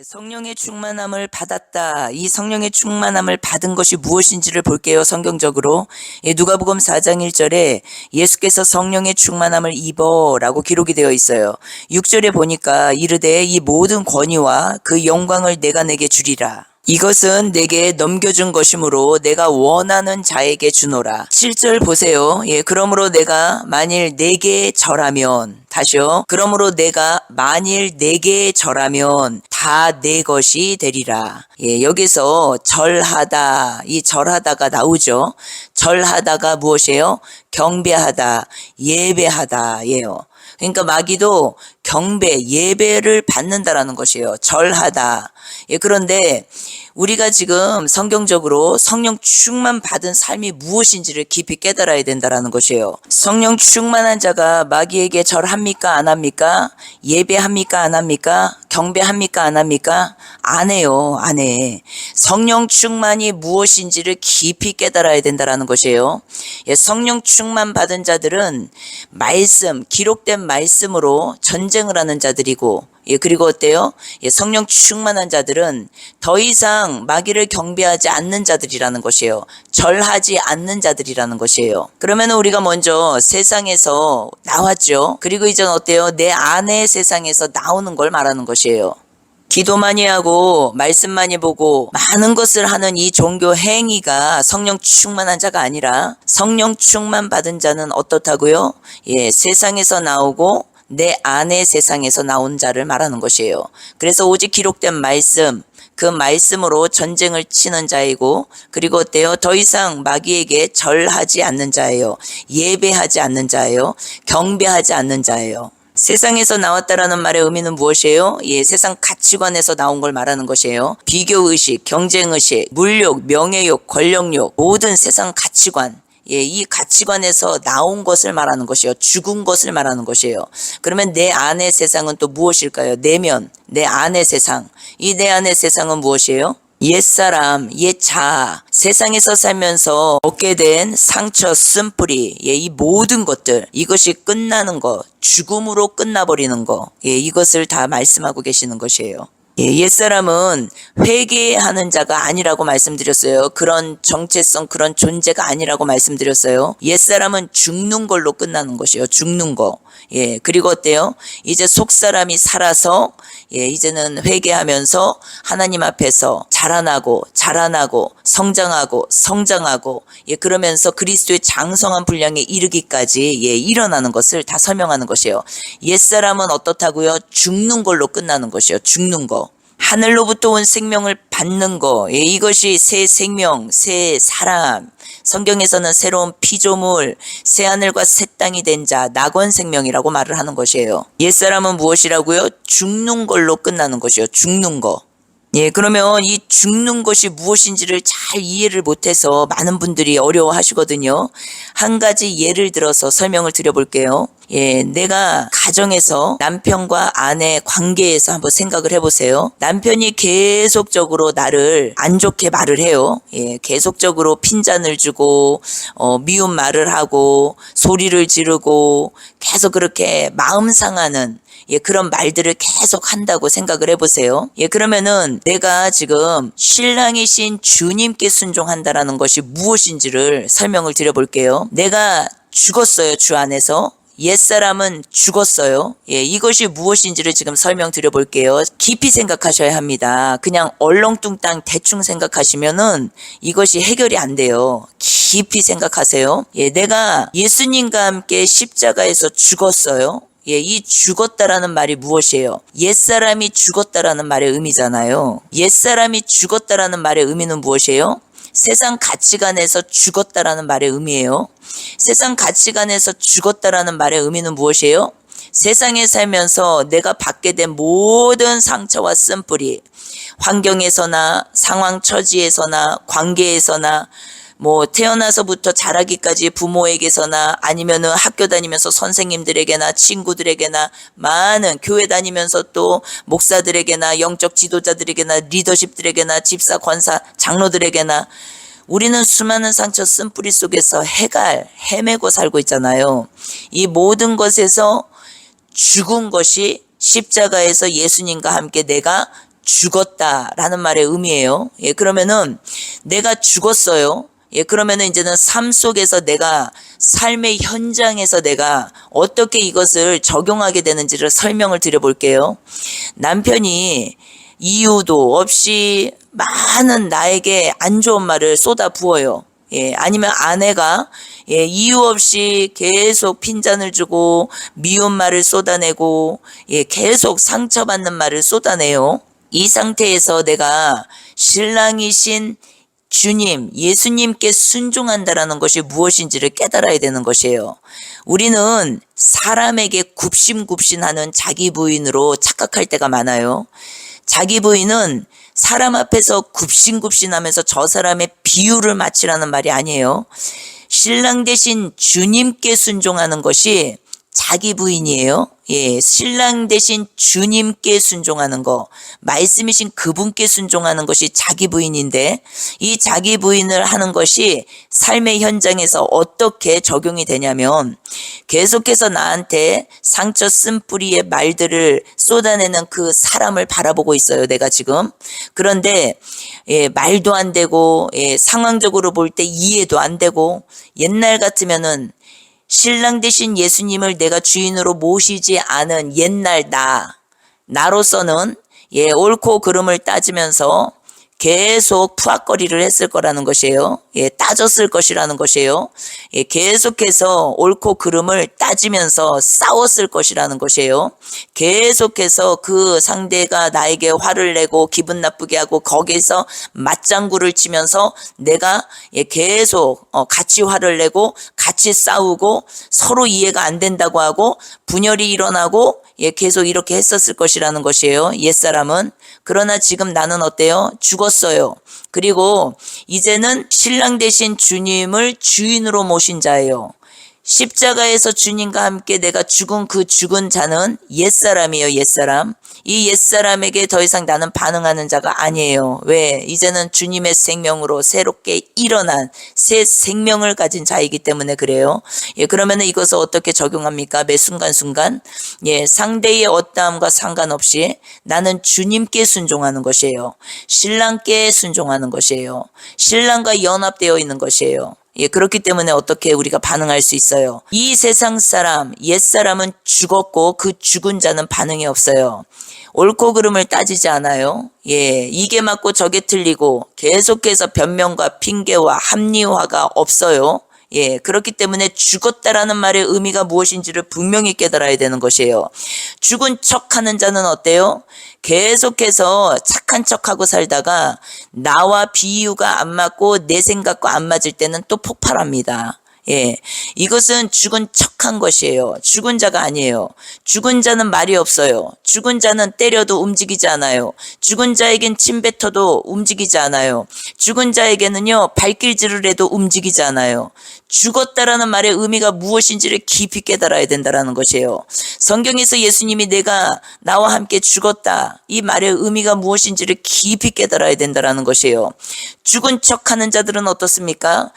성령의 충만함을 받았다. 이 성령의 충만함을 받은 것이 무엇인지를 볼게요. 성경적으로. 누가복음 4장 1절에 예수께서 성령의 충만함을 입어 라고 기록이 되어 있어요. 6절에 보니까 이르되 이 모든 권위와 그 영광을 내가 내게 주리라. 이것은 내게 넘겨준 것이므로 내가 원하는 자에게 주노라. 7절 보세요. 그러므로 내가 만일 내게 절하면, 다시요. 그러므로 내가 만일 내게 절하면 다 내 것이 되리라. 여기서 절하다, 이 절하다가 나오죠. 절하다가 무엇이에요? 경배하다, 예배하다 예요. 그러니까 마귀도 경배, 예배를 받는다라는 것이에요. 절하다. 그런데 우리가 지금 성경적으로 성령 충만 받은 삶이 무엇인지를 깊이 깨달아야 된다라는 것이에요. 성령 충만한 자가 마귀에게 절합니까? 안 합니까? 예배합니까? 안 합니까? 경배합니까? 안 합니까? 안 해요. 안 해. 성령 충만이 무엇인지를 깊이 깨달아야 된다라는 것이에요. 성령 충만 받은 자들은 말씀, 기록된 말씀으로 전쟁을 하는 자들이고, 그리고 어때요? 성령 충만한 자들은 더 이상 마귀를 경배하지 않는 자들이라는 것이에요. 절하지 않는 자들이라는 것이에요. 그러면 우리가 먼저 세상에서 나왔죠. 그리고 이제는 어때요? 내 안의 세상에서 나오는 걸 말하는 것이에요. 기도 많이 하고 말씀 많이 보고 많은 것을 하는 이 종교 행위가 성령 충만한 자가 아니라, 성령 충만 받은 자는 어떻다고요? 세상에서 나오고 내 안의 세상에서 나온 자를 말하는 것이에요. 그래서 오직 기록된 말씀, 그 말씀으로 전쟁을 치는 자이고, 그리고 어때요? 더 이상 마귀에게 절하지 않는 자예요. 예배하지 않는 자예요. 경배하지 않는 자예요. 세상에서 나왔다라는 말의 의미는 무엇이에요? 세상 가치관에서 나온 걸 말하는 것이에요. 비교의식, 경쟁의식, 물욕, 명예욕, 권력욕, 모든 세상 가치관, 이 가치관에서 나온 것을 말하는 것이에요. 죽은 것을 말하는 것이에요. 그러면 내 안의 세상은 또 무엇일까요? 내면, 내 안의 세상. 이 내 안의 세상은 무엇이에요? 옛사람, 옛자아, 세상에서 살면서 얻게 된 상처, 쓴뿌리, 이 모든 것들, 이것이 끝나는 것, 죽음으로 끝나버리는 것, 이것을 다 말씀하고 계시는 것이에요. 옛사람은 회개하는 자가 아니라고 말씀드렸어요. 그런 정체성, 그런 존재가 아니라고 말씀드렸어요. 옛사람은 죽는 걸로 끝나는 것이에요. 죽는 거. 그리고 어때요? 이제 속사람이 살아서 이제는 회개하면서 하나님 앞에서 자라나고 성장하고 그러면서 그리스도의 장성한 분량에 이르기까지 일어나는 것을 다 설명하는 것이에요. 옛사람은 어떻다고요? 죽는 걸로 끝나는 것이에요. 죽는 거. 하늘로부터 온 생명을 받는 거, 이것이 새 생명, 새 사람. 성경에서는 새로운 피조물, 새 하늘과 새 땅이 된 자, 낙원 생명이라고 말을 하는 것이에요. 옛사람은 무엇이라고요? 죽는 걸로 끝나는 것이에요. 죽는 거. 그러면 이 죽는 것이 무엇인지를 잘 이해를 못해서 많은 분들이 어려워하시거든요. 한 가지 예를 들어서 설명을 드려볼게요. 내가 가정에서 남편과 아내 관계에서 한번 생각을 해보세요. 남편이 계속적으로 나를 안 좋게 말을 해요. 계속적으로 핀잔을 주고 미운 말을 하고 소리를 지르고 계속 그렇게 마음 상하는 그런 말들을 계속 한다고 생각을 해보세요. 그러면은 내가 지금 신랑이신 주님께 순종한다라는 것이 무엇인지를 설명을 드려볼게요. 내가 죽었어요. 주 안에서. 옛사람은 죽었어요. 이것이 무엇인지를 지금 설명드려 볼게요. 깊이 생각하셔야 합니다. 그냥 얼렁뚱땅 대충 생각하시면은 이것이 해결이 안 돼요. 깊이 생각하세요. 내가 예수님과 함께 십자가에서 죽었어요. 이 죽었다라는 말이 무엇이에요? 옛사람이 죽었다라는 말의 의미잖아요. 옛사람이 죽었다라는 말의 의미는 무엇이에요? 세상 가치관에서 죽었다라는 말의 의미예요. 세상 가치관에서 죽었다라는 말의 의미는 무엇이에요? 세상에 살면서 내가 받게 된 모든 상처와 쓴뿌리, 환경에서나 상황 처지에서나 관계에서나 태어나서부터 자라기까지 부모에게서나 아니면은 학교 다니면서 선생님들에게나 친구들에게나 많은 교회 다니면서 또 목사들에게나 영적 지도자들에게나 리더십들에게나 집사, 권사, 장로들에게나 우리는 수많은 상처 쓴뿌리 속에서 헤매고 살고 있잖아요. 이 모든 것에서 죽은 것이 십자가에서 예수님과 함께 내가 죽었다라는 말의 의미예요. 예, 그러면은 내가 죽었어요. 예, 그러면은 이제는 삶 속에서 내가 삶의 현장에서 내가 어떻게 이것을 적용하게 되는지를 설명을 드려볼게요. 남편이 이유도 없이 많은 나에게 안 좋은 말을 쏟아 부어요. 예, 아니면 아내가 이유 없이 계속 핀잔을 주고 미운 말을 쏟아내고 계속 상처받는 말을 쏟아내요. 이 상태에서 내가 신랑이신 주님, 예수님께 순종한다라는 것이 무엇인지를 깨달아야 되는 것이에요. 우리는 사람에게 굽신굽신하는 자기 부인으로 착각할 때가 많아요. 자기 부인은 사람 앞에서 굽신굽신하면서 저 사람의 비유를 맞추라는 말이 아니에요. 신랑 대신 주님께 순종하는 것이 자기 부인이에요. 예, 신랑 대신 주님께 순종하는 거, 말씀이신 그분께 순종하는 것이 자기 부인인데, 이 자기 부인을 하는 것이 삶의 현장에서 어떻게 적용이 되냐면, 계속해서 나한테 상처 쓴뿌리의 말들을 쏟아내는 그 사람을 바라보고 있어요, 내가 지금. 그런데 말도 안 되고, 상황적으로 볼 때 이해도 안 되고, 옛날 같으면은 신랑 대신 예수님을 내가 주인으로 모시지 않은 옛날 나로서는 옳고 그름을 따지면서 계속 푸악거리를 했을 거라는 것이에요. 따졌을 것이라는 것이에요. 계속해서 옳고 그름을 따지면서 싸웠을 것이라는 것이에요. 계속해서 그 상대가 나에게 화를 내고 기분 나쁘게 하고 거기에서 맞장구를 치면서 내가 계속 같이 화를 내고 같이 싸우고 서로 이해가 안 된다고 하고 분열이 일어나고 계속 이렇게 했었을 것이라는 것이에요. 옛사람은. 그러나 지금 나는 어때요? 죽었어요. 그리고 이제는 신랑 대신 주님을 주인으로 모신 자예요. 십자가에서 주님과 함께 내가 죽은 그 죽은 자는 옛사람이에요. 옛사람. 이 옛사람에게 더 이상 나는 반응하는 자가 아니에요. 왜? 이제는 주님의 생명으로 새롭게 일어난 새 생명을 가진 자이기 때문에 그래요. 그러면 이것을 어떻게 적용합니까? 매 순간순간 상대의 어떠함과 상관없이 나는 주님께 순종하는 것이에요. 신랑께 순종하는 것이에요. 신랑과 연합되어 있는 것이에요. 그렇기 때문에 어떻게 우리가 반응할 수 있어요? 이 세상 사람, 옛사람은 죽었고 그 죽은 자는 반응이 없어요. 옳고 그름을 따지지 않아요. 이게 맞고 저게 틀리고 계속해서 변명과 핑계와 합리화가 없어요. 그렇기 때문에 죽었다라는 말의 의미가 무엇인지를 분명히 깨달아야 되는 것이에요. 죽은 척하는 자는 어때요? 계속해서 착한 척하고 살다가 나와 비유가 안 맞고 내 생각과 안 맞을 때는 또 폭발합니다. 이것은 죽은 척한 것이에요. 죽은 자가 아니에요. 죽은 자는 말이 없어요. 죽은 자는 때려도 움직이지 않아요. 죽은 자에겐 침 뱉어도 움직이지 않아요. 죽은 자에게는요, 발길질을 해도 움직이지 않아요. 죽었다라는 말의 의미가 무엇인지를 깊이 깨달아야 된다는 것이에요. 성경에서 예수님이 내가 나와 함께 죽었다, 이 말의 의미가 무엇인지를 깊이 깨달아야 된다는 것이에요. 죽은 척하는 자들은 어떻습니까?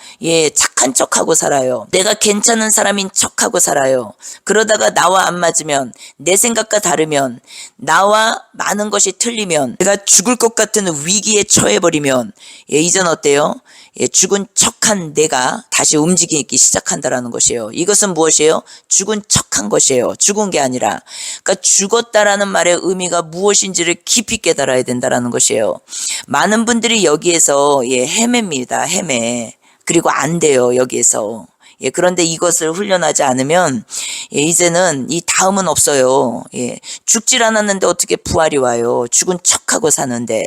착한 척하고 살아요. 내가 괜찮은 사람인 척하고 살아요. 그러다가 나와 안 맞으면, 내 생각과 다르면, 나와 많은 것이 틀리면, 내가 죽을 것 같은 위기에 처해버리면 이젠 어때요? 죽은 척한 내가 다시 움직이기 시작한다라는 것이에요. 이것은 무엇이에요? 죽은 척한 것이에요. 죽은 게 아니라. 그러니까 죽었다라는 말의 의미가 무엇인지를 깊이 깨달아야 된다라는 것이에요. 많은 분들이 여기에서 헤맵니다. 헤매. 그리고 안 돼요. 여기에서. 그런데 이것을 훈련하지 않으면 이제는 이 다음은 없어요. 죽질 않았는데 어떻게 부활이 와요? 죽은 척하고 사는데.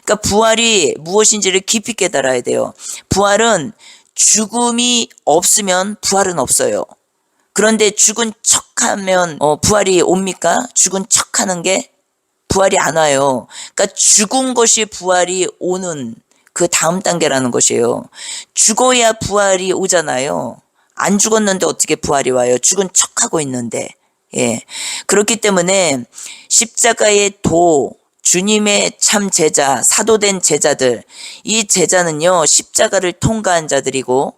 그러니까 부활이 무엇인지를 깊이 깨달아야 돼요. 부활은 죽음이 없으면 부활은 없어요. 그런데 죽은 척하면 부활이 옵니까? 죽은 척하는 게 부활이 안 와요. 그러니까 죽은 것이 부활이 오는 그 다음 단계라는 것이에요. 죽어야 부활이 오잖아요. 안 죽었는데 어떻게 부활이 와요? 죽은 척하고 있는데. 그렇기 때문에 십자가의 도, 주님의 참 제자, 사도된 제자들, 이 제자는요 십자가를 통과한 자들이고,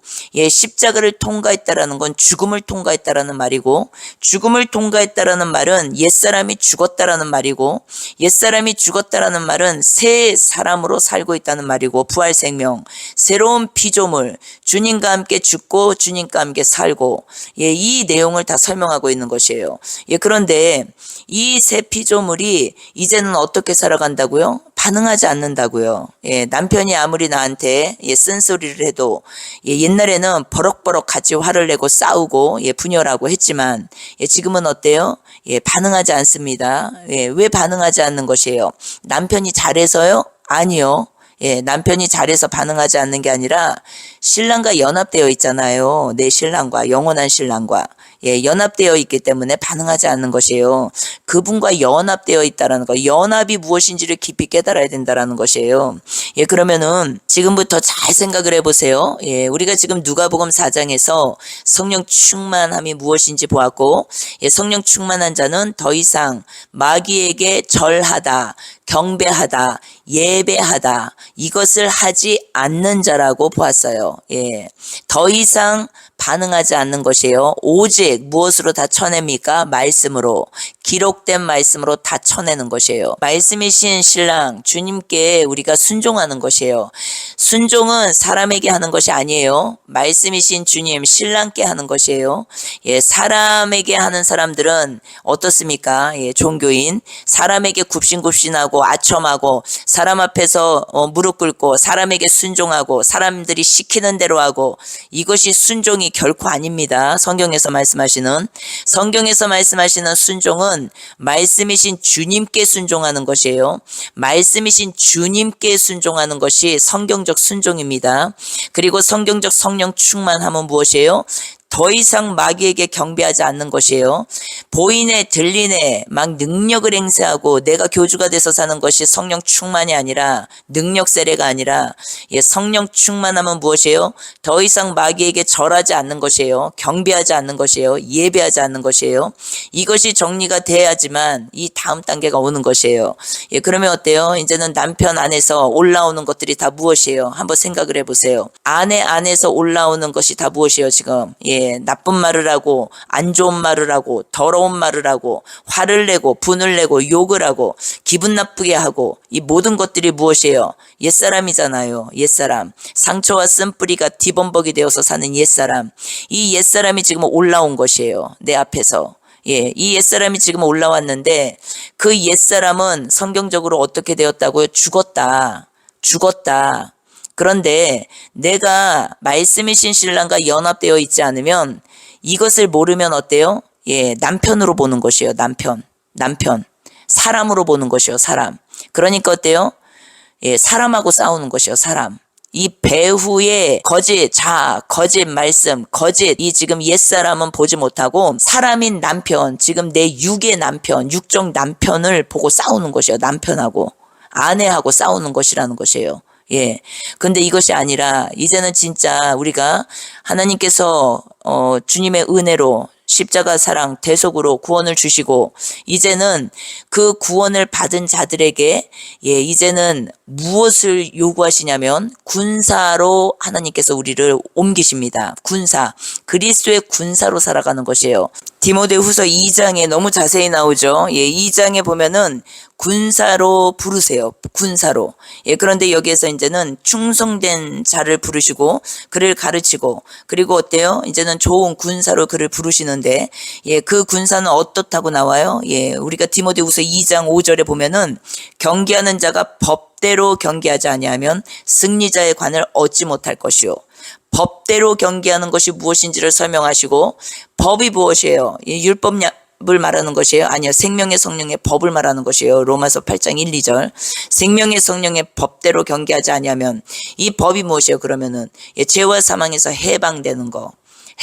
십자가를 통과했다라는 건 죽음을 통과했다라는 말이고, 죽음을 통과했다라는 말은 옛사람이 죽었다라는 말이고, 옛사람이 죽었다라는 말은 새 사람으로 살고 있다는 말이고, 부활 생명, 새로운 피조물, 주님과 함께 죽고 주님과 함께 살고, 이 내용을 다 설명하고 있는 것이에요. 그런데 이 새 피조물이 이제는 어떻게 살아간다고요? 반응하지 않는다고요. 남편이 아무리 나한테 쓴소리를 해도 옛날에는 버럭버럭 같이 화를 내고 싸우고 분열하고 했지만 지금은 어때요? 반응하지 않습니다. 왜 반응하지 않는 것이에요? 남편이 잘해서요? 아니요. 남편이 잘해서 반응하지 않는 게 아니라 신랑과 연합되어 있잖아요. 내 신랑과, 영원한 신랑과 연합되어 있기 때문에 반응하지 않는 것이에요. 그분과 연합되어 있다라는 거, 연합이 무엇인지를 깊이 깨달아야 된다라는 것이에요. 그러면은 지금부터 잘 생각을 해보세요. 우리가 지금 누가복음 4장에서 성령 충만함이 무엇인지 보았고, 성령 충만한 자는 더 이상 마귀에게 절하다, 경배하다, 예배하다, 이것을 하지 않는 자라고 보았어요. 더 이상 반응하지 않는 것이에요. 오직 무엇으로 다 쳐냅니까? 말씀으로, 기록된 말씀으로 다 쳐내는 것이에요. 말씀이신 신랑 주님께 우리가 순종하는 것이에요. 순종은 사람에게 하는 것이 아니에요. 말씀이신 주님 신랑께 하는 것이에요. 사람에게 하는 사람들은 어떻습니까? 종교인, 사람에게 굽신굽신하고 아첨하고 사람 앞에서 무릎 꿇고 사람에게 순종하고 사람들이 시키는 대로 하고, 이것이 순종이 결코 아닙니다. 성경에서 말씀하시는 순종은 말씀이신 주님께 순종하는 것이에요. 말씀이신 주님께 순종하는 것이 성경적 순종입니다. 그리고 성경적 성령 충만함은 무엇이에요? 더 이상 마귀에게 경배하지 않는 것이에요. 보이네 들리네 막 능력을 행사하고 내가 교주가 돼서 사는 것이 성령 충만이 아니라, 능력 세례가 아니라 성령 충만함은 무엇이에요? 더 이상 마귀에게 절하지 않는 것이에요. 경배하지 않는 것이에요. 예배하지 않는 것이에요. 이것이 정리가 돼야지만 이 다음 단계가 오는 것이에요. 그러면 어때요? 이제는 남편 안에서 올라오는 것들이 다 무엇이에요? 한번 생각을 해보세요. 아내 안에서 올라오는 것이 다 무엇이에요 지금? 나쁜 말을 하고 안 좋은 말을 하고 더러운 말을 하고 화를 내고 분을 내고 욕을 하고 기분 나쁘게 하고, 이 모든 것들이 무엇이에요? 옛사람이잖아요. 옛사람, 상처와 쓴뿌리가 뒤범벅이 되어서 사는 옛사람, 이 옛사람이 지금 올라온 것이에요. 내 앞에서. 이 옛사람이 지금 올라왔는데, 그 옛사람은 성경적으로 어떻게 되었다고요? 죽었다. 그런데 내가 말씀이신 신랑과 연합되어 있지 않으면, 이것을 모르면 어때요? 남편으로 보는 것이에요. 남편. 사람으로 보는 것이요. 사람. 그러니까 어때요? 사람하고 싸우는 것이요. 사람. 이 배후의 거짓 거짓 말씀, 거짓, 이 지금 옛사람은 보지 못하고 사람인 남편, 지금 내 육의 남편, 육적 남편을 보고 싸우는 것이요. 남편하고, 아내하고 싸우는 것이라는 것이에요. 근데 이것이 아니라 이제는 진짜 우리가 하나님께서 주님의 은혜로 십자가 사랑 대속으로 구원을 주시고, 이제는 그 구원을 받은 자들에게 이제는 무엇을 요구하시냐면 군사로 하나님께서 우리를 옮기십니다. 군사, 그리스도의 군사로 살아가는 것이에요. 디모데후서 2장에 너무 자세히 나오죠. 2장에 보면은 군사로 부르세요. 군사로. 그런데 여기에서 이제는 충성된 자를 부르시고 그를 가르치고, 그리고 어때요? 이제는 좋은 군사로 그를 부르시는데, 그 군사는 어떻다고 나와요? 우리가 디모데후서 2장 5절에 보면은 경계하는 자가 법대로 경계하지 아니하면 승리자의 관을 얻지 못할 것이요. 법대로 경계하는 것이 무엇인지를 설명하시고, 법이 무엇이에요? 율법을 말하는 것이에요? 아니요. 생명의 성령의 법을 말하는 것이에요. 로마서 8장 1, 2절. 생명의 성령의 법대로 경계하지 아니하면, 이 법이 무엇이에요? 그러면은 죄와 사망에서 해방되는 거.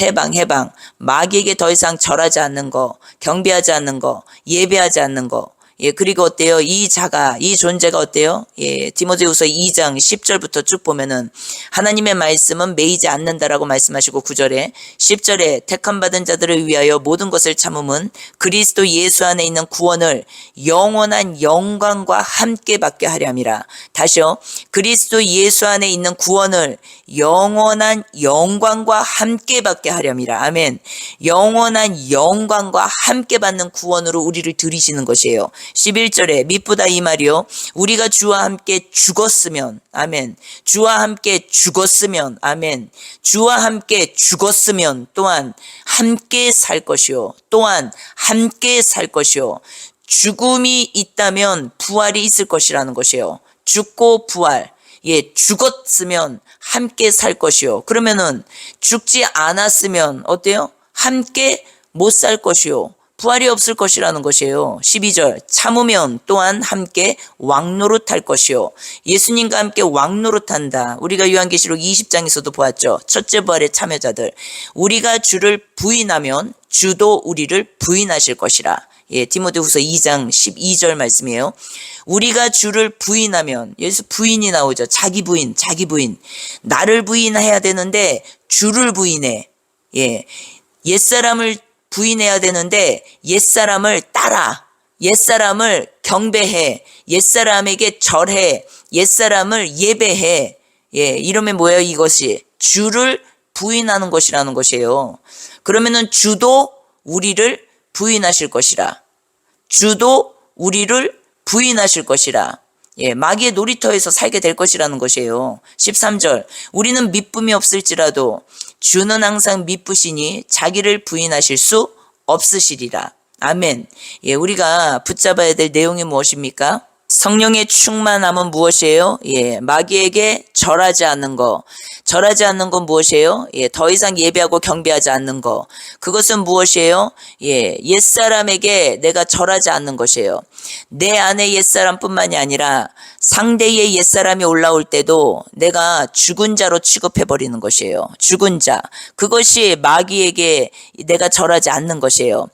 해방. 마귀에게 더 이상 절하지 않는 거, 경배하지 않는 거, 예배하지 않는 거. 예, 그리고 어때요? 이 자가, 이 존재가 어때요? 예, 디모데후서 2장 10절부터 쭉 보면은 하나님의 말씀은 매이지 않는다라고 말씀하시고 9절에 10절에 택함 받은 자들을 위하여 모든 것을 참음은 그리스도 예수 안에 있는 구원을 영원한 영광과 함께 받게 하려 함이라. 다시요. 그리스도 예수 안에 있는 구원을 영원한 영광과 함께 받게 하려 함이라. 아멘. 영원한 영광과 함께 받는 구원으로 우리를 들이시는 것이에요. 11절에 미쁘다 이 말이요. 우리가 주와 함께 죽었으면, 아멘. 주와 함께 죽었으면, 아멘. 주와 함께 죽었으면 또한 함께 살 것이요. 또한 함께 살 것이요. 죽음이 있다면 부활이 있을 것이라는 것이에요. 죽고 부활. 예, 죽었으면 함께 살 것이요. 그러면은 죽지 않았으면 어때요? 함께 못 살 것이요. 부활이 없을 것이라는 것이에요. 12절 참으면 또한 함께 왕노릇할 것이요. 예수님과 함께 왕노릇한다. 우리가 요한계시록 20장에서도 보았죠. 첫째 부활의 참여자들. 우리가 주를 부인하면 주도 우리를 부인하실 것이라. 예, 디모데후서 2장 12절 말씀이에요. 우리가 주를 부인하면, 여기서 부인이 나오죠. 자기 부인. 나를 부인해야 되는데 주를 부인해. 예, 옛사람을 부인해야 되는데 옛사람을 따라, 옛사람을 경배해, 옛사람에게 절해, 옛사람을 예배해. 예, 이러면 뭐예요? 이것이 주를 부인하는 것이라는 것이에요. 그러면은 주도 우리를 부인하실 것이라. 주도 우리를 부인하실 것이라. 예, 마귀의 놀이터에서 살게 될 것이라는 것이에요. 13절 우리는 미쁨이 없을지라도 주는 항상 미쁘시니 자기를 부인하실 수 없으시리라. 아멘. 예, 우리가 붙잡아야 될 내용이 무엇입니까? 성령의 충만함은 무엇이에요? 예, 마귀에게 절하지 않는 거. 절하지 않는 건 무엇이에요? 예, 더 이상 예배하고 경배하지 않는 거. 그것은 무엇이에요? 예, 옛사람에게 내가 절하지 않는 것이에요. 내 안에 옛사람뿐만이 아니라 상대의 옛사람이 올라올 때도 내가 죽은 자로 취급해버리는 것이에요. 죽은 자. 그것이 마귀에게 내가 절하지 않는 것이에요.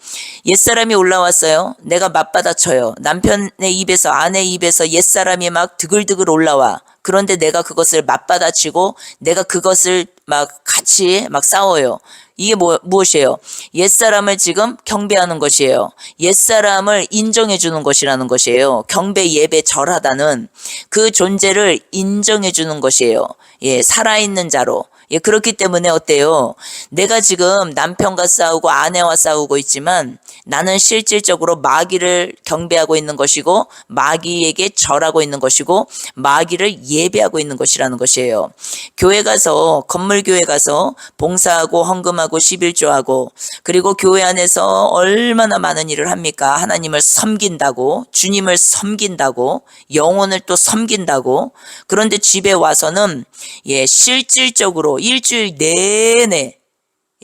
옛사람이 올라왔어요. 내가 맞받아쳐요. 남편의 입에서, 아내의 입에서 옛사람이 막 드글드글 올라와. 그런데 내가 그것을 맞받아치고 내가 그것을 막 같이 막 싸워요. 이게 무엇이에요? 옛사람을 지금 경배하는 것이에요. 옛사람을 인정해 주는 것이라는 것이에요. 경배, 예배, 절하다는 그 존재를 인정해 주는 것이에요. 예, 살아있는 자로. 예, 그렇기 때문에 어때요? 내가 지금 남편과 싸우고 아내와 싸우고 있지만 나는 실질적으로 마귀를 경배하고 있는 것이고 마귀에게 절하고 있는 것이고 마귀를 예배하고 있는 것이라는 것이에요. 교회 가서, 건물교회 가서 봉사하고 헌금하고 11조하고 그리고 교회 안에서 얼마나 많은 일을 합니까? 하나님을 섬긴다고, 주님을 섬긴다고, 영혼을 또 섬긴다고. 그런데 집에 와서는 예, 실질적으로 일주일 내내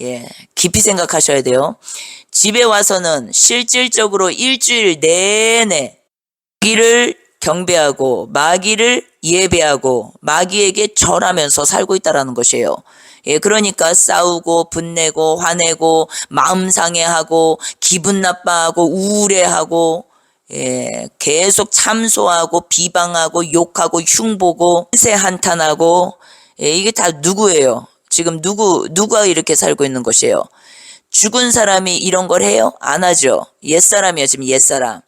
예, 깊이 생각하셔야 돼요. 집에 와서는 실질적으로 일주일 내내 마귀를 경배하고 마귀를 예배하고 마귀에게 절하면서 살고 있다라는 것이에요. 예, 그러니까 싸우고 분내고 화내고 마음 상해하고 기분 나빠하고 우울해하고 예, 계속 참소하고 비방하고 욕하고 흉보고 세 한탄하고 예, 이게 다 누구예요? 지금 누가 이렇게 살고 있는 것이에요? 죽은 사람이 이런 걸 해요? 안 하죠. 옛사람이요, 지금 옛사람.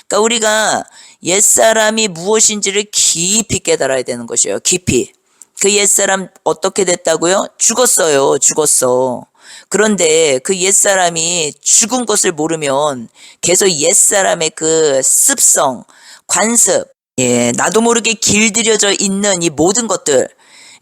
그러니까 우리가 옛사람이 무엇인지를 깊이 깨달아야 되는 것이에요. 깊이. 그 옛사람 어떻게 됐다고요? 죽었어. 그런데 그 옛사람이 죽은 것을 모르면 계속 옛사람의 그 습성, 관습, 예, 나도 모르게 길들여져 있는 이 모든 것들,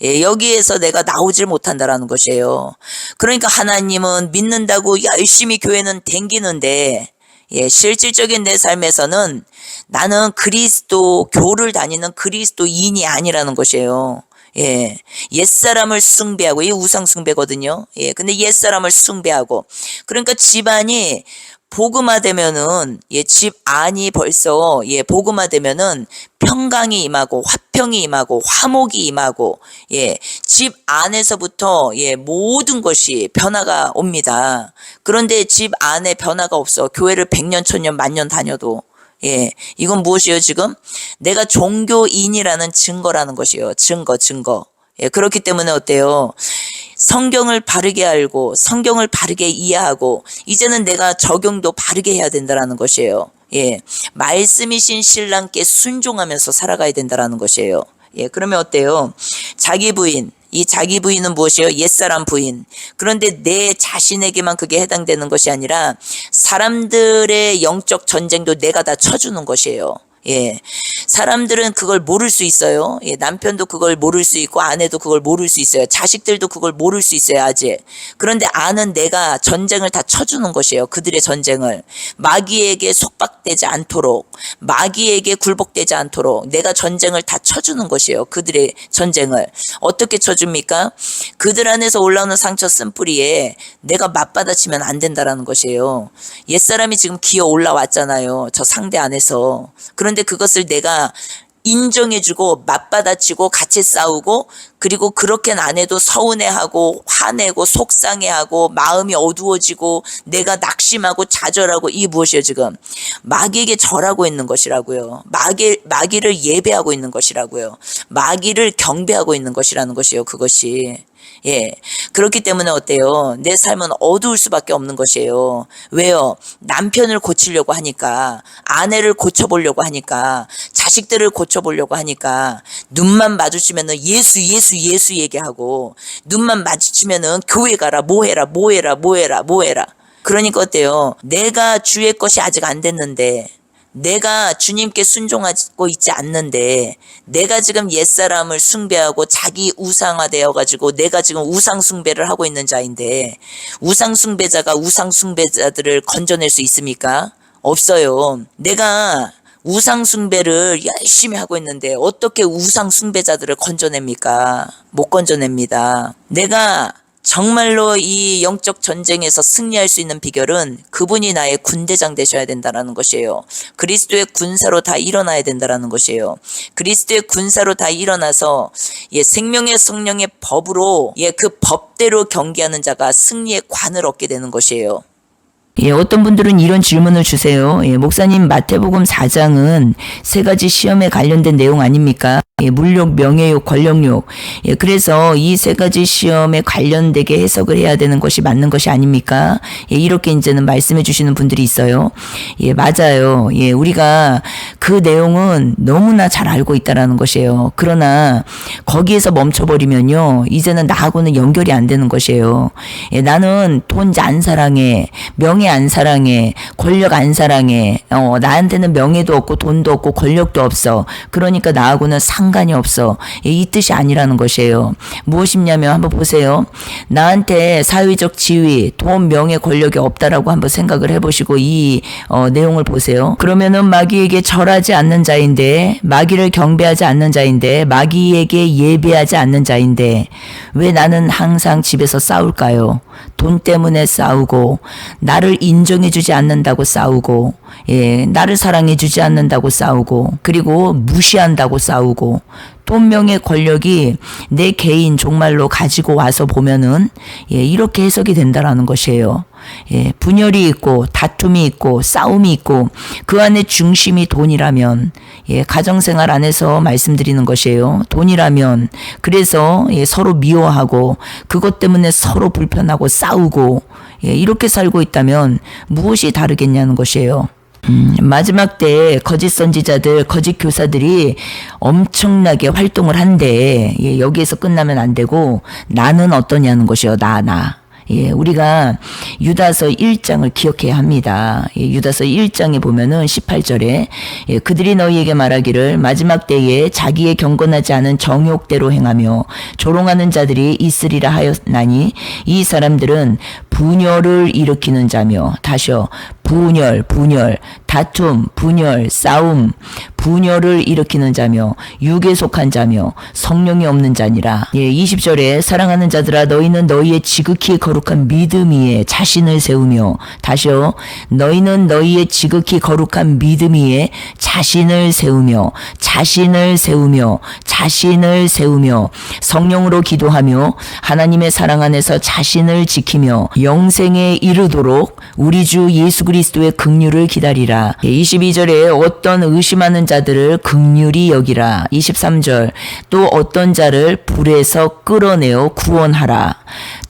예, 여기에서 내가 나오질 못한다라는 것이에요. 그러니까 하나님은 믿는다고 열심히 교회는 댕기는데 예, 실질적인 내 삶에서는 나는 그리스도교를 다니는 그리스도인이 아니라는 것이에요. 예, 옛사람을 숭배하고, 이게 우상숭배거든요. 예, 근데 옛사람을 숭배하고. 그러니까 집안이 복음화되면은, 예, 집 안이 벌써, 예, 복음화되면은 평강이 임하고, 화평이 임하고, 화목이 임하고, 예, 집 안에서부터, 예, 모든 것이 변화가 옵니다. 그런데 집 안에 변화가 없어. 교회를 100년, 1000년, 만년 다녀도. 예, 이건 무엇이에요, 지금? 내가 종교인이라는 증거라는 것이에요. 증거. 예, 그렇기 때문에 어때요? 성경을 바르게 알고, 성경을 바르게 이해하고, 이제는 내가 적용도 바르게 해야 된다는 것이에요. 예, 말씀이신 신랑께 순종하면서 살아가야 된다는 것이에요. 예, 그러면 어때요? 자기 부인, 이 자기 부인은 무엇이에요? 옛사람 부인. 그런데 내 자신에게만 그게 해당되는 것이 아니라 사람들의 영적 전쟁도 내가 다 쳐주는 것이에요. 예. 사람들은 그걸 모를 수 있어요. 예, 남편도 그걸 모를 수 있고 아내도 그걸 모를 수 있어요. 자식들도 그걸 모를 수 있어요, 아직. 그런데 아는 내가 전쟁을 다 쳐주는 것이에요. 그들의 전쟁을. 마귀에게 속박되지 않도록, 마귀에게 굴복되지 않도록 내가 전쟁을 다 쳐주는 것이에요. 그들의 전쟁을. 어떻게 쳐줍니까? 그들 안에서 올라오는 상처 쓴뿌리에 내가 맞받아치면 안 된다라는 것이에요. 옛사람이 지금 기어 올라왔잖아요. 저 상대 안에서. 그런데 그것을 내가 인정해주고 맞받아치고 같이 싸우고, 그리고 그렇게는 안 해도 서운해하고 화내고 속상해하고 마음이 어두워지고 내가 낙심하고 좌절하고, 이게 무엇이에요? 지금 마귀에게 절하고 있는 것이라고요. 마귀를 예배하고 있는 것이라고요. 마귀를 경배하고 있는 것이라는 것이에요. 그것이. 예. 그렇기 때문에 어때요? 내 삶은 어두울 수밖에 없는 것이에요. 왜요? 남편을 고치려고 하니까, 아내를 고쳐보려고 하니까, 자식들을 고쳐보려고 하니까, 눈만 마주치면은 예수 얘기하고, 눈만 마주치면은 교회 가라, 뭐 해라. 그러니까 어때요? 내가 주의 것이 아직 안 됐는데, 내가 주님께 순종하고 있지 않는데, 내가 지금 옛사람을 숭배하고 자기 우상화되어 가지고 내가 지금 우상숭배를 하고 있는 자인데, 우상숭배자가 우상숭배자들을 건져낼 수 있습니까? 없어요. 내가 우상숭배를 열심히 하고 있는데 어떻게 우상숭배자들을 건져냅니까? 못 건져냅니다. 내가 정말로 이 영적 전쟁에서 승리할 수 있는 비결은 그분이 나의 군대장 되셔야 된다는 것이에요. 그리스도의 군사로 다 일어나야 된다는 것이에요. 그리스도의 군사로 다 일어나서 생명의 성령의 법으로 그 법대로 경기하는 자가 승리의 관을 얻게 되는 것이에요. 어떤 분들은 이런 질문을 주세요. 목사님, 마태복음 4장은 세 가지 시험에 관련된 내용 아닙니까? 물욕, 명예욕, 권력욕. 그래서 이 세 가지 시험에 관련되게 해석을 해야 되는 것이 맞는 것이 아닙니까? 이렇게 이제는 말씀해 주시는 분들이 있어요. 맞아요. 우리가 그 내용은 너무나 잘 알고 있다라는 것이에요. 그러나 거기에서 멈춰버리면요, 이제는 나하고는 연결이 안 되는 것이에요. 나는 돈 안 사랑해. 명예 안 사랑해. 권력 안 사랑해. 나한테는 명예도 없고 돈도 없고 권력도 없어. 그러니까 나하고는 상관이 없어. 이 뜻이 아니라는 것이에요. 무엇이냐면 한번 보세요. 나한테 사회적 지위, 돈, 명예, 권력이 없다라고 한번 생각을 해보시고 이 내용을 보세요. 그러면은 마귀에게 절하지 않는 자인데, 마귀를 경배하지 않는 자인데, 마귀에게 예배하지 않는 자인데, 왜 나는 항상 집에서 싸울까요? 돈 때문에 싸우고, 나를 인정해주지 않는다고 싸우고, 나를 사랑해주지 않는다고 싸우고, 그리고 무시한다고 싸우고, 돈, 명예, 권력이 내 개인 정말로 가지고 와서 보면은 이렇게 해석이 된다라는 것이에요. 분열이 있고 다툼이 있고 싸움이 있고 그 안에 중심이 돈이라면, 가정생활 안에서 말씀드리는 것이에요. 돈이라면, 그래서 서로 미워하고 그것 때문에 서로 불편하고 싸우고 이렇게 살고 있다면 무엇이 다르겠냐는 것이에요. 마지막 때에 거짓 선지자들, 거짓 교사들이 엄청나게 활동을 한데, 여기에서 끝나면 안 되고 나는 어떠냐는 것이요. 나. 우리가 유다서 1장을 기억해야 합니다. 유다서 1장에 보면은 18절에 그들이 너희에게 말하기를 마지막 때에 자기의 경건하지 않은 정욕대로 행하며 조롱하는 자들이 있으리라 하였나니, 이 사람들은 분열을 일으키는 자며, 다시요, 분열, 다툼, 분열, 싸움, 분열을 일으키는 자며, 육에 속한 자며, 성령이 없는 자니라. 20절에 사랑하는 자들아, 너희는 너희의 지극히 거룩한 믿음 위에 자신을 세우며, 다시요, 너희는 너희의 지극히 거룩한 믿음 위에 자신을 세우며 성령으로 기도하며 하나님의 사랑 안에서 자신을 지키며 영생에 이르도록 우리 주 예수 그리스도의 긍휼을 기다리라. 22절에 어떤 의심하는 자들을 긍휼히 여기라. 23절 또 어떤 자를 불에서 끌어내어 구원하라.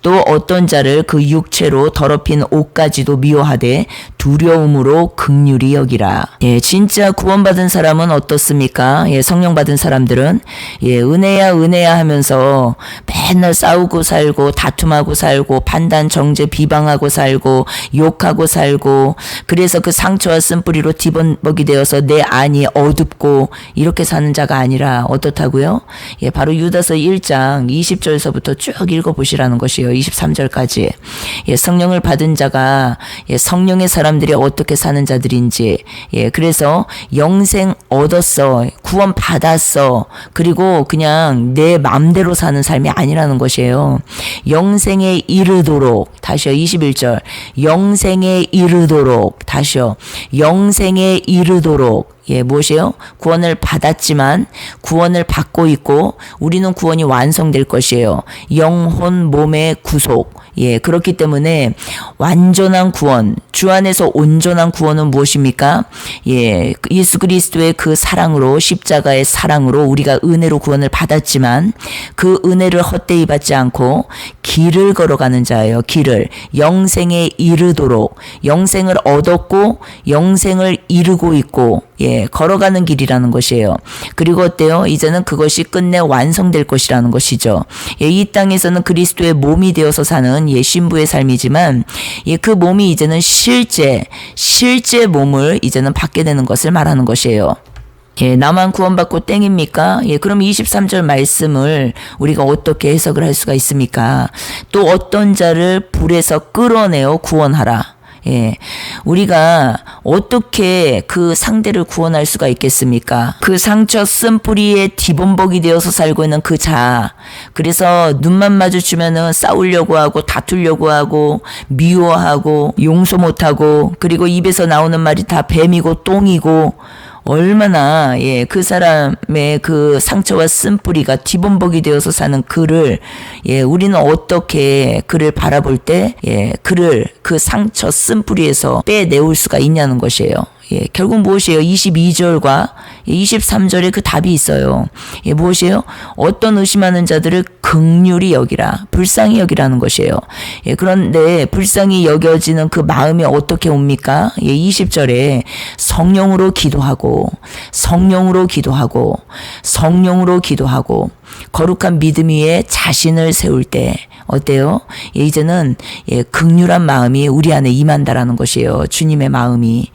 또 어떤 자를 그 육체로 더럽힌 옷까지도 미워하되 두려움으로 긍휼히 여기라. 진짜 구원받은 사람은 어떻습니까? 성령 받은 사람들은 은혜야 은혜야 하면서 맨날 싸우고 살고 다툼하고 살고 판단 정죄 비방하고 살고 욕하고 살고, 그래서 그 상처와 쓴뿌리로 뒤범벅이 되어서 내 안이 어둡고 이렇게 사는 자가 아니라 어떻다고요? 바로 유다서 1장 20절서부터 쭉 읽어보시라는 것이요. 23절까지. 성령을 받은 자가 성령의 사람들이 어떻게 사는 자들인지, 그래서 영생 얻었어, 구원 받았어, 그리고 그냥 내 맘대로 사는 삶이 아니라는 것이에요. 영생에 이르도록, 다시요. 21절 영생에 이르도록, 다시요. 영생에 이르도록. 무엇이에요? 구원을 받았지만 구원을 받고 있고 우리는 구원이 완성될 것이에요. 영혼 몸의 구속. 그렇기 때문에 완전한 구원, 주 안에서 온전한 구원은 무엇입니까? 예수 그리스도의 그 사랑으로, 십자가의 사랑으로 우리가 은혜로 구원을 받았지만 그 은혜를 헛되이 받지 않고 길을 걸어가는 자예요. 길을 영생에 이르도록, 영생을 얻었고 영생을 이루고 있고 걸어가는 길이라는 것이에요. 그리고 어때요? 이제는 그것이 끝내 완성될 것이라는 것이죠. 이 땅에서는 그리스도의 몸이 되어서 사는 신부의 삶이지만 그 몸이 이제는 실제 몸을 이제는 받게 되는 것을 말하는 것이에요. 나만 구원받고 땡입니까? 그럼 23절 말씀을 우리가 어떻게 해석을 할 수가 있습니까? 또 어떤 자를 불에서 끌어내어 구원하라. 우리가 어떻게 그 상대를 구원할 수가 있겠습니까? 그 상처 쓴뿌리에 뒤범벅이 되어서 살고 있는 그 자, 그래서 눈만 마주치면은 싸우려고 하고 다투려고 하고 미워하고 용서 못하고, 그리고 입에서 나오는 말이 다 뱀이고 똥이고, 얼마나 그 사람의 그 상처와 쓴뿌리가 뒤범벅이 되어서 사는 그를 우리는 어떻게 그를 바라볼 때 그를 그 상처 쓴뿌리에서 빼내올 수가 있냐는 것이에요. 결국 무엇이에요? 22절과 23절에 그 답이 있어요. 무엇이에요? 어떤 의심하는 자들을 긍휼히 여기라, 불쌍히 여기라는 것이에요. 그런데 불쌍히 여겨지는 그 마음이 어떻게 옵니까? 20절에 성령으로 기도하고 거룩한 믿음 위에 자신을 세울 때 어때요? 이제는 긍휼한 마음이 우리 안에 임한다라는 것이에요. 주님의 마음이.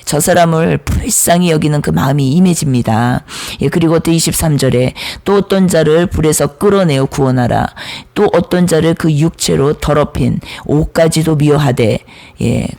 저 사람을 불쌍히 여기는 그 마음이 임해집니다. 그리고 또 23절에 또 어떤 자를 불에서 끌어내어 구원하라. 또 어떤 자를 그 육체로 더럽힌 옷까지도 미워하되,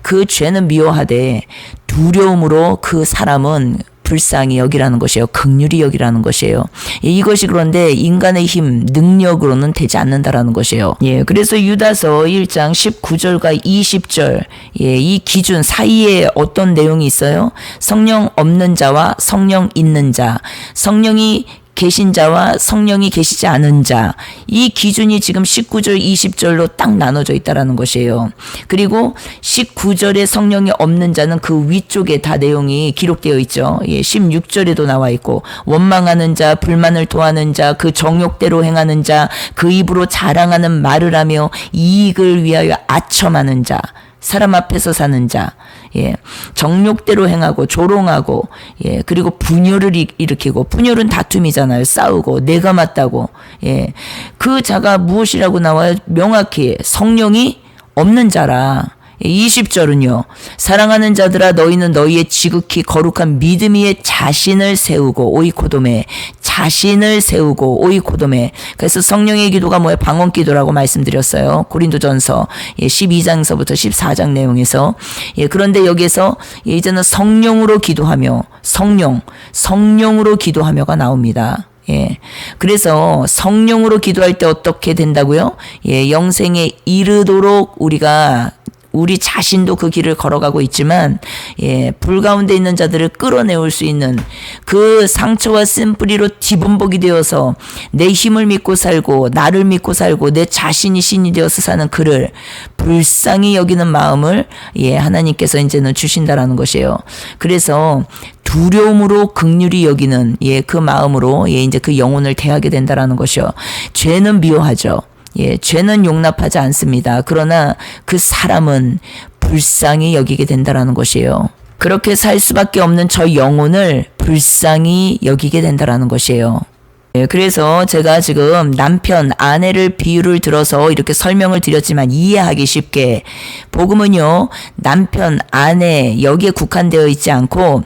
그 죄는 미워하되 두려움으로 그 사람은 불쌍히 여기라는 것이에요. 긍휼히 여기라는 것이에요. 이것이 그런데 인간의 힘, 능력으로는 되지 않는다라는 것이에요. 그래서 유다서 1장 19절과 20절, 이 기준 사이에 어떤 내용이 있어요? 성령 없는 자와 성령 있는 자, 성령이 계신 자와 성령이 계시지 않은 자, 이 기준이 지금 19절 20절로 딱 나눠져 있다라는 것이에요. 그리고 19절에 성령이 없는 자는 그 위쪽에 다 내용이 기록되어 있죠. 16절에도 나와 있고, 원망하는 자, 불만을 토하는 자, 그 정욕대로 행하는 자, 그 입으로 자랑하는 말을 하며 이익을 위하여 아첨하는 자, 사람 앞에서 사는 자, 정욕대로 행하고 조롱하고, 그리고 분열을 일으키고, 분열은 다툼이잖아요. 싸우고 내가 맞다고. 그 자가 무엇이라고 나와요? 명확히 성령이 없는 자라. 20절은요. 사랑하는 자들아 너희는 너희의 지극히 거룩한 믿음 위에 자신을 세우고 오이코도메, 자신을 세우고 오이코도메. 그래서 성령의 기도가 뭐예요? 방언 기도라고 말씀드렸어요. 고린도전서 12장서부터 14장 내용에서. 그런데 여기에서 이제는 성령으로 기도하며, 성령으로 기도하며가 나옵니다. 그래서 성령으로 기도할 때 어떻게 된다고요? 영생에 이르도록 우리 자신도 그 길을 걸어가고 있지만 불 가운데 있는 자들을 끌어내올 수 있는 그 상처와 쓴뿌리로 뒤범벅이 되어서 내 힘을 믿고 살고 나를 믿고 살고 내 자신이 신이 되어서 사는 그를 불쌍히 여기는 마음을 하나님께서 이제는 주신다라는 것이에요. 그래서 두려움으로 긍휼히 여기는 그 마음으로 이제 그 영혼을 대하게 된다라는 것이요. 죄는 미워하죠. 죄는 용납하지 않습니다. 그러나 그 사람은 불쌍히 여기게 된다라는 것이에요. 그렇게 살 수밖에 없는 저 영혼을 불쌍히 여기게 된다라는 것이에요. 그래서 제가 지금 남편, 아내를 비유를 들어서 이렇게 설명을 드렸지만 이해하기 쉽게 복음은요, 남편, 아내 여기에 국한되어 있지 않고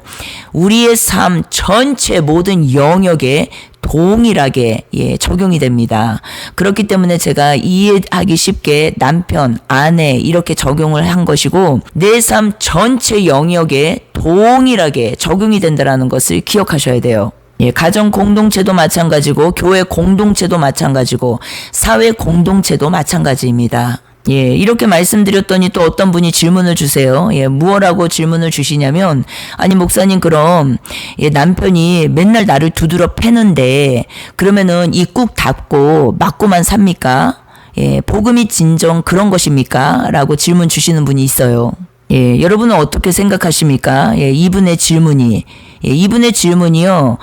우리의 삶 전체 모든 영역에 동일하게 적용이 됩니다. 그렇기 때문에 제가 이해하기 쉽게 남편, 아내 이렇게 적용을 한 것이고 내 삶 전체 영역에 동일하게 적용이 된다는 것을 기억하셔야 돼요. 가정 공동체도 마찬가지고 교회 공동체도 마찬가지고 사회 공동체도 마찬가지입니다. 이렇게 말씀드렸더니 또 어떤 분이 질문을 주세요. 무엇라고 질문을 주시냐면 아니 목사님 그럼 남편이 맨날 나를 두드러 패는데 그러면은 이 꾹 닫고 맞고만 삽니까? 복음이 진정 그런 것입니까? 라고 질문 주시는 분이 있어요. 여러분은 어떻게 생각하십니까? 이분의 질문이 이분의 질문이요.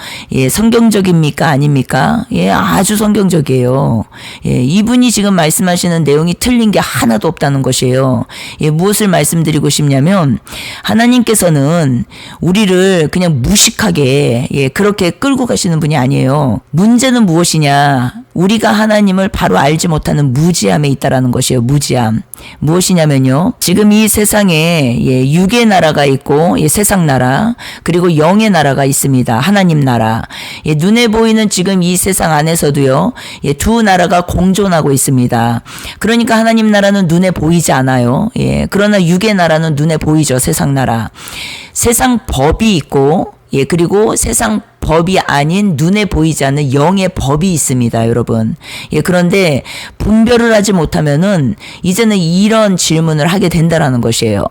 성경적입니까? 아닙니까? 아주 성경적이에요. 이분이 지금 말씀하시는 내용이 틀린 게 하나도 없다는 것이에요. 무엇을 말씀드리고 싶냐면 하나님께서는 우리를 그냥 무식하게 그렇게 끌고 가시는 분이 아니에요. 문제는 무엇이냐? 우리가 하나님을 바로 알지 못하는 무지함에 있다라는 것이에요. 무지함. 무엇이냐면요. 지금 이 세상에 육의 나라가 있고 세상 나라 그리고 영의 나라가 있습니다. 하나님 나라. 눈에 보이는 지금 이 세상 안에서도요. 두 나라가 공존하고 있습니다. 그러니까 하나님 나라는 눈에 보이지 않아요. 그러나 육의 나라는 눈에 보이죠. 세상 나라. 세상 법이 있고 그리고 세상 법이 아닌 눈에 보이지 않는 영의 법이 있습니다, 여러분. 그런데 분별을 하지 못하면은 이제는 이런 질문을 하게 된다라는 것이에요.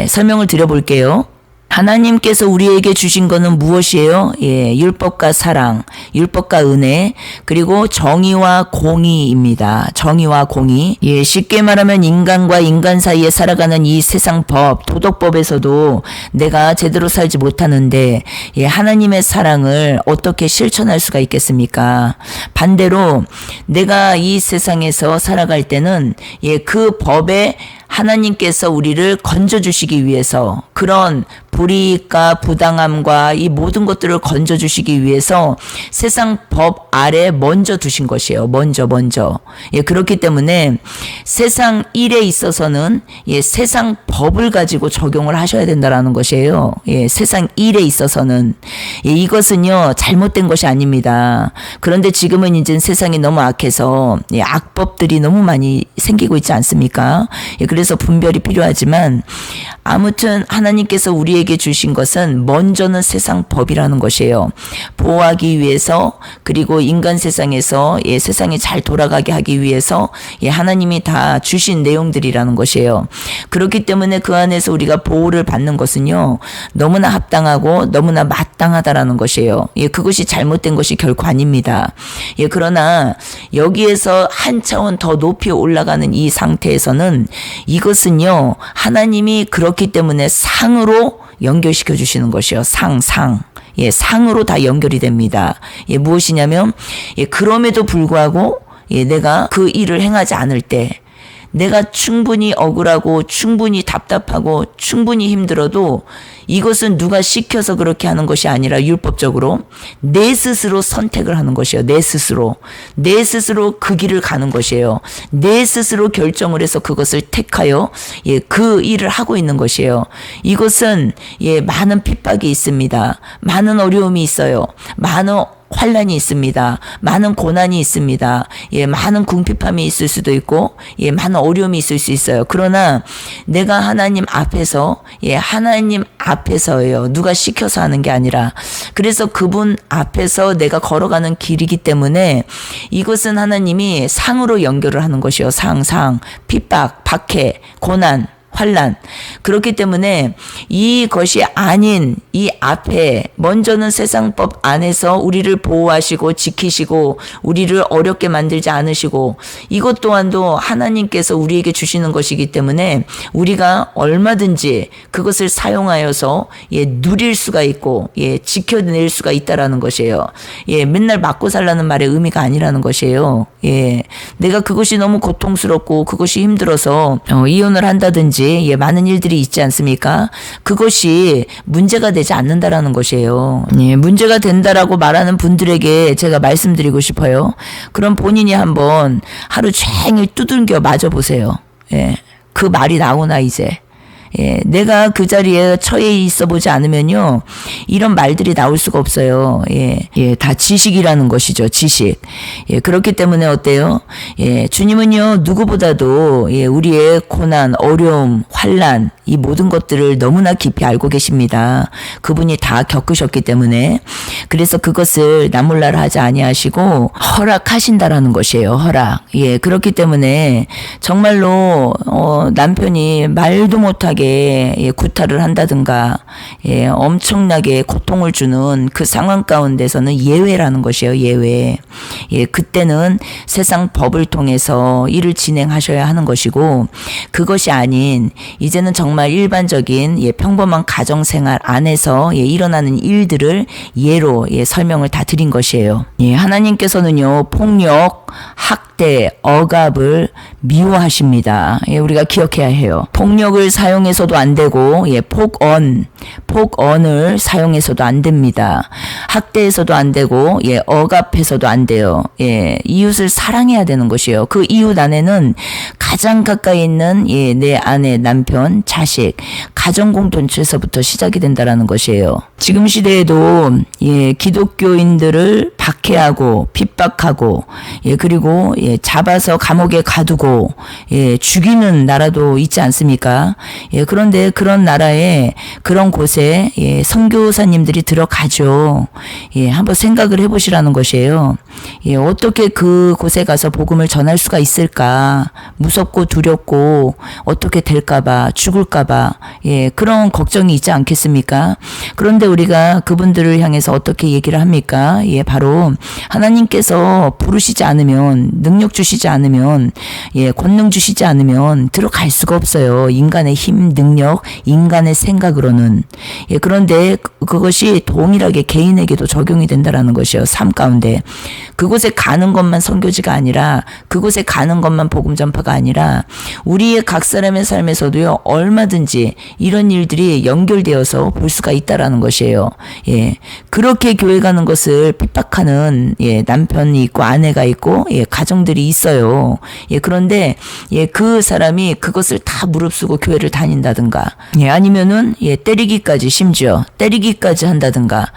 설명을 드려볼게요. 하나님께서 우리에게 주신 것은 무엇이에요? 율법과 사랑, 율법과 은혜, 그리고 정의와 공의입니다. 정의와 공의. 쉽게 말하면 인간과 인간 사이에 살아가는 이 세상 법, 도덕법에서도 내가 제대로 살지 못하는데 하나님의 사랑을 어떻게 실천할 수가 있겠습니까? 반대로 내가 이 세상에서 살아갈 때는 그 법에 하나님께서 우리를 건져주시기 위해서 그런 불이익과 부당함과 이 모든 것들을 건져주시기 위해서 세상 법 아래 먼저 두신 것이에요. 먼저. 그렇기 때문에 세상 일에 있어서는 세상 법을 가지고 적용을 하셔야 된다라는 것이에요. 세상 일에 있어서는 이것은요 잘못된 것이 아닙니다. 그런데 지금은 이제 세상이 너무 악해서 악법들이 너무 많이 생기고 있지 않습니까? 그래서 분별이 필요하지만 아무튼 하나님께서 우리에게 주신 것은 먼저는 세상 법이라는 것이에요. 보호하기 위해서 그리고 인간 세상에서 세상이 잘 돌아가게 하기 위해서 하나님이 다 주신 내용들이라는 것이에요. 그렇기 때문에 그 안에서 우리가 보호를 받는 것은요 너무나 합당하고 너무나 마땅하다라는 것이에요. 그것이 잘못된 것이 결코 아닙니다. 그러나 여기에서 한 차원 더 높이 올라가는 이 상태에서는 이것은요 하나님이 그렇기 때문에 상으로 연결시켜 주시는 것이요. 상. 상으로 다 연결이 됩니다. 무엇이냐면 그럼에도 불구하고 내가 그 일을 행하지 않을 때 내가 충분히 억울하고 충분히 답답하고 충분히 힘들어도 이것은 누가 시켜서 그렇게 하는 것이 아니라 율법적으로 내 스스로 선택을 하는 것이에요. 내 스스로 그 길을 가는 것이에요. 내 스스로 결정을 해서 그것을 택하여 그 일을 하고 있는 것이에요. 이것은 많은 핍박이 있습니다. 많은 어려움이 있어요. 많은 환란이 있습니다. 많은 고난이 있습니다. 많은 궁핍함이 있을 수도 있고 많은 어려움이 있을 수 있어요. 그러나 내가 하나님 앞에서예요. 누가 시켜서 하는 게 아니라 그래서 그분 앞에서 내가 걸어가는 길이기 때문에 이것은 하나님이 상으로 연결을 하는 것이요. 상 핍박, 박해, 고난 환난. 그렇기 때문에 이것이 아닌 이 앞에 먼저는 세상법 안에서 우리를 보호하시고 지키시고 우리를 어렵게 만들지 않으시고 이것 또한도 하나님께서 우리에게 주시는 것이기 때문에 우리가 얼마든지 그것을 사용하여서 누릴 수가 있고 지켜낼 수가 있다라는 것이에요. 맨날 맞고 살라는 말의 의미가 아니라는 것이에요. 내가 그것이 너무 고통스럽고 그것이 힘들어서 이혼을 한다든지 많은 일들이 있지 않습니까? 그것이 문제가 되지 않는다라는 것이에요. 문제가 된다라고 말하는 분들에게 제가 말씀드리고 싶어요. 그럼 본인이 한번 하루 종일 두들겨 맞아 보세요. 그 말이 나오나 이제. 내가 그 자리에 처해 있어 보지 않으면요, 이런 말들이 나올 수가 없어요. 다 지식이라는 것이죠, 지식. 그렇기 때문에 어때요? 주님은요, 누구보다도, 우리의 고난, 어려움, 환난, 이 모든 것들을 너무나 깊이 알고 계십니다. 그분이 다 겪으셨기 때문에. 그래서 그것을 나몰라라 하지 아니하시고, 허락하신다라는 것이에요, 허락. 그렇기 때문에, 정말로, 남편이 말도 못하게 구타를 한다든가 엄청나게 고통을 주는 그 상황 가운데서는 예외라는 것이에요. 예외. 그때는 세상 법을 통해서 일을 진행하셔야 하는 것이고 그것이 아닌 이제는 정말 일반적인 평범한 가정생활 안에서 일어나는 일들을 예로 설명을 다 드린 것이에요. 하나님께서는요, 폭력, 학대, 억압을 미워하십니다. 우리가 기억해야 해요. 폭력을 사용해서도 안 되고 폭언을 사용해서도 안 됩니다. 학대해서도 안 되고 억압해서도 안 돼요. 이웃을 사랑해야 되는 것이에요. 그 이웃 안에는 가장 가까이 있는 내 아내, 남편, 자식, 가정 공동체에서부터 시작이 된다라는 것이에요. 지금 시대에도 기독교인들을 박해하고 핍박하고 그리고 잡아서 감옥에 가두고 죽이는 나라도 있지 않습니까? 그런데 그런 나라에 그런 곳에 선교사님들이 들어가죠. 한번 생각을 해보시라는 것이에요. 어떻게 그 곳에 가서 복음을 전할 수가 있을까? 무섭고 두렵고 어떻게 될까봐 죽을까봐 그런 걱정이 있지 않겠습니까? 그런데 우리가 그분들을 향해서 어떻게 얘기를 합니까? 바로 하나님께서 부르시지 않으면 능력 주시지 않으면 권능 주시지 않으면 들어갈 수가 없어요. 인간의 힘, 능력, 인간의 생각으로는. 그런데 그것이 동일하게 개인에게도 적용이 된다라는 것이에요. 삶 가운데. 그곳에 가는 것만 선교지가 아니라 그곳에 가는 것만 복음 전파가 아니라 우리의 각 사람의 삶에서도요, 얼마든지 이런 일들이 연결되어서 볼 수가 있다라는 것이에요. 그렇게 교회 가는 것을 핍박하는 남편이 있고 아내가 있고 가정들이 있어요. 그런데 그 사람이 그것을 다 무릅쓰고 교회를 다닌다든가 아니면은 때리기까지 심지어 때리기까지 한다든가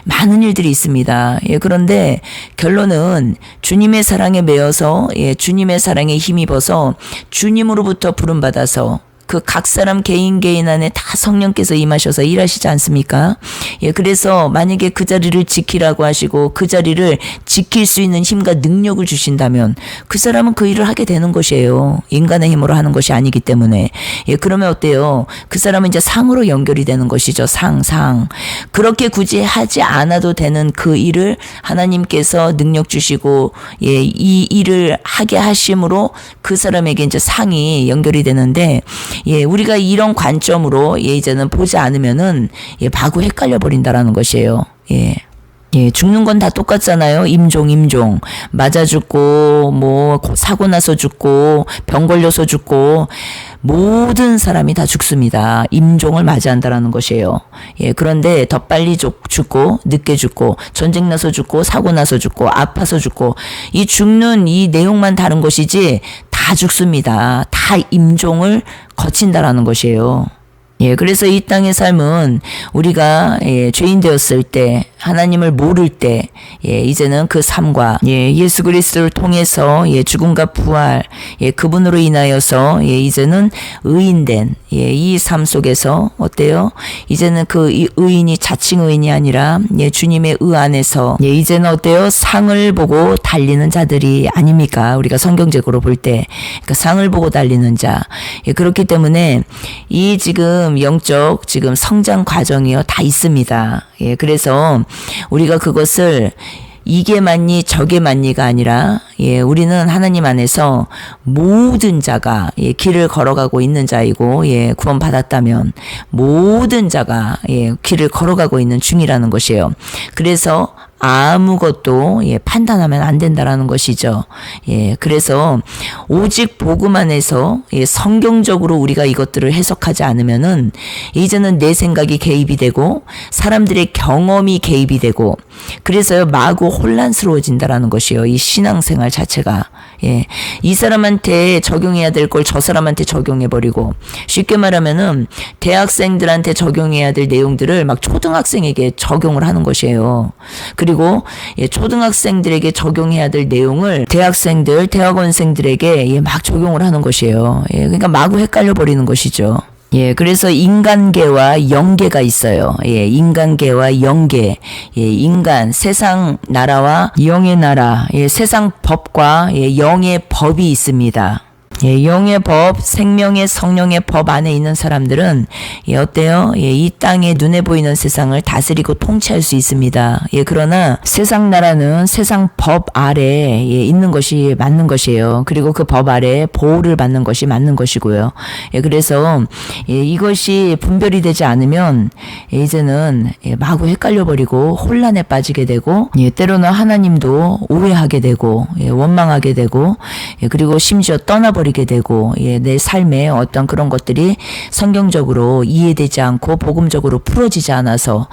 많은 일들이 있습니다. 그런데 결론은 주님의 사랑에 매여서 주님의 사랑에 힘입어서 주님으로부터 부름받아서 그 각 사람 개인 안에 다 성령께서 임하셔서 일하시지 않습니까? 그래서 만약에 그 자리를 지키라고 하시고 그 자리를 지킬 수 있는 힘과 능력을 주신다면 그 사람은 그 일을 하게 되는 것이에요. 인간의 힘으로 하는 것이 아니기 때문에. 그러면 어때요? 그 사람은 이제 상으로 연결이 되는 것이죠. 상. 그렇게 굳이 하지 않아도 되는 그 일을 하나님께서 능력 주시고 이 일을 하게 하심으로 그 사람에게 이제 상이 연결이 되는데 우리가 이런 관점으로 이제는 보지 않으면은 바구 헷갈려 버린다라는 것이에요. 죽는 건 다 똑같잖아요. 임종. 맞아 죽고, 사고 나서 죽고, 병 걸려서 죽고, 모든 사람이 다 죽습니다. 임종을 맞이한다라는 것이에요. 그런데 더 빨리 죽고, 늦게 죽고, 전쟁 나서 죽고, 사고 나서 죽고, 아파서 죽고, 이 죽는 이 내용만 다른 것이지, 다 죽습니다. 다 임종을 거친다라는 것이에요. 그래서 이 땅의 삶은 우리가 죄인 되었을 때, 하나님을 모를 때, 이제는 그 삶과 예수 그리스도를 통해서 죽음과 부활, 그분으로 인하여서 이제는 의인된 이 삶 속에서 어때요? 이제는 그 의인이 자칭 의인이 아니라 주님의 의 안에서 이제는 어때요? 상을 보고 달리는 자들이 아닙니까? 우리가 성경적으로 볼 때 그러니까 상을 보고 달리는 자. 그렇기 때문에 이 지금 영적 지금 성장 과정이요 다 있습니다. 그래서 우리가 그것을 이게 맞니 저게 맞니가 아니라 우리는 하나님 안에서 모든 자가 길을 걸어가고 있는 자이고 구원 받았다면 모든 자가 길을 걸어가고 있는 중이라는 것이에요. 그래서 아무것도 판단하면 안 된다라는 것이죠. 그래서 오직 복음 안에서 성경적으로 우리가 이것들을 해석하지 않으면은 이제는 내 생각이 개입이 되고 사람들의 경험이 개입이 되고 그래서요 마구 혼란스러워진다라는 것이에요. 이 신앙생활 자체가 이 사람한테 적용해야 될 걸 저 사람한테 적용해버리고 쉽게 말하면은 대학생들한테 적용해야 될 내용들을 막 초등학생에게 적용을 하는 것이에요. 그리고 초등학생들에게 적용해야 될 내용을 대학생들, 대학원생들에게 막 적용을 하는 것이에요. 그러니까 마구 헷갈려 버리는 것이죠. 그래서 인간계와 영계가 있어요. 인간계와 영계. 인간, 세상 나라와 영의 나라. 세상 법과 영의 법이 있습니다. 영의 법, 생명의 성령의 법 안에 있는 사람들은 어때요? 이 땅에 눈에 보이는 세상을 다스리고 통치할 수 있습니다. 그러나 세상 나라는 세상 법 아래 있는 것이 맞는 것이에요. 그리고 그 법 아래 보호를 받는 것이 맞는 것이고요. 그래서 이것이 분별이 되지 않으면 이제는 마구 헷갈려버리고 혼란에 빠지게 되고 때로는 하나님도 오해하게 되고 원망하게 되고 그리고 심지어 떠나버리게 되고 내 삶에 어떤 그런 것들이 성경적으로 이해되지 않고 복음적으로 풀어지지 않아서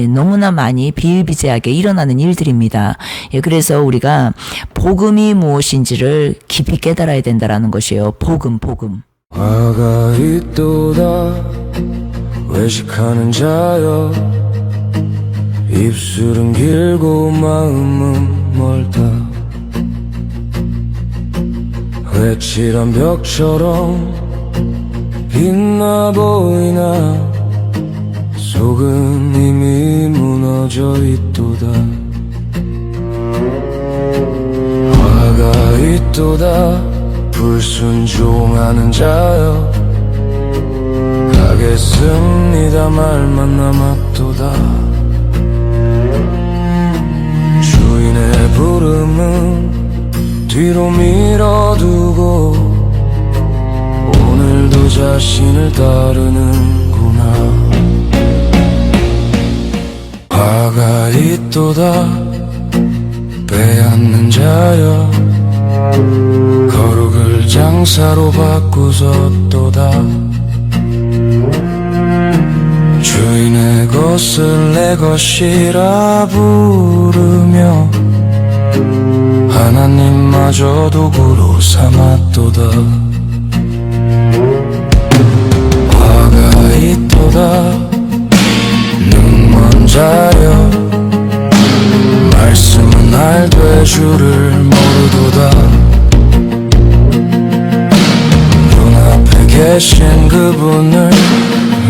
너무나 많이 비일비재하게 일어나는 일들입니다. 그래서 우리가 복음이 무엇인지를 깊이 깨달아야 된다라는 것이에요. 복음. 화가 있도다 외식하는 자여 입술은 길고 마음은 멀다 회칠한 벽처럼 빛나 보이나 속은 이미 무너져 있도다 화가 있도다 불순종하는 자여 가겠습니다 말만 남았도다 주인의 부름은 뒤로 밀어두고 오늘도 자신을 따르는구나 화가 있도다 빼앗는 자여 거룩을 장사로 바꾸었도다 주인의 것을 내 것이라 부르며 하나님마저 도구로 삼았도다 화가 있도다 눈먼 자여 말씀은 알되 주를 모르도다 눈앞에 계신 그분을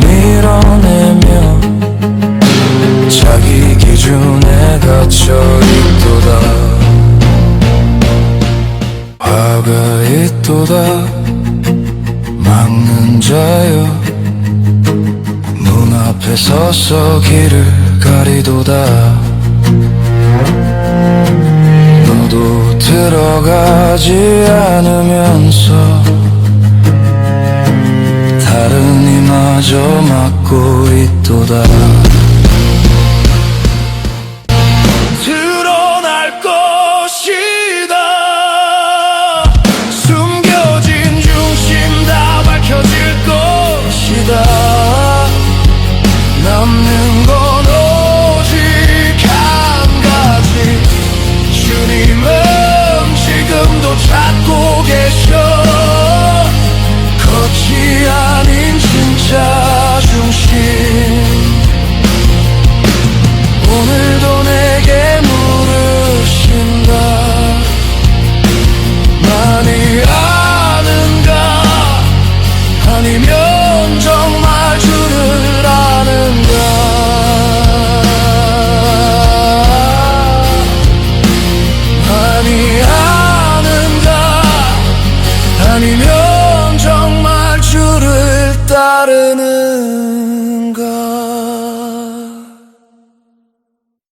밀어내며 자기 기준에 갇혀 있도다 화가 있도다 막는 자여 문 앞에 서서 길을 가리도다 너도 들어가지 않으면서 다른 이마저 막고 있도다 드러날 것이다 숨겨진 중심 다 밝혀질 것이다 남는 건 오직 한 가지 주님은 지금도 찾고 계셔 겉이 아닌 진짜 중 아니면 정말 주를 따르